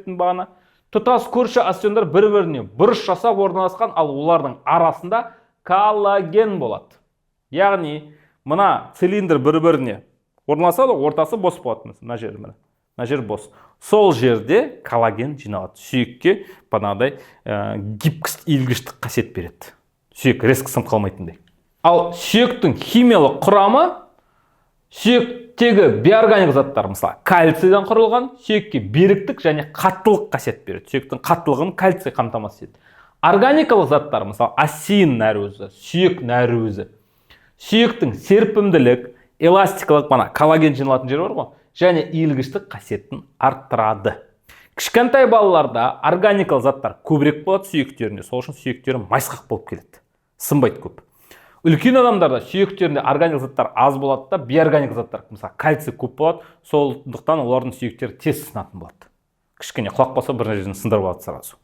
бағана. Тұтас көрші остеондар бір-біріне бұрыш жасап орналасқан, ал олардың арасында коллаген болады. Яғни, мына цилиндр бір-біріне орналасады, ортасы бос болады. Мына жер, мына жер бос. Сол жерде коллаген жиналады. Сүйекке бағанағыдай гибкость, иілгіштік қасиет береді. Сүйек резко сынып қалмайтындай. Ал сүйектің химиялық құрамы сүйектегі биорганик заттар, мысалы, кальцийдан құрылған, сүйекке беріктік және қаттылық қасиет береді. Сүйектің қаттылығын кальций қамтамасыз етеді. Органикалық заттар, мысалы, осин нәруызы, сүйек нәруызы, сүйектің серпімділік, эластикалық, коллаген жиналатын жер бар ғой, және иілгіштік қасиетін арттырады. Кішкентай балаларда органикалық заттар көбірек болады сүйектерінде, сол үшін сүйектері майысқақ болып келеді. Сынбайды көп. Үлкен адамдарда сүйектерінде органикалық заттар аз болады да, биорганикалық заттар, мысалы, кальций көп болады, сондықтан олардың сүйектері тез сынатын болады. Кішкене құлап қалса бір жерден сындырып алады сразу.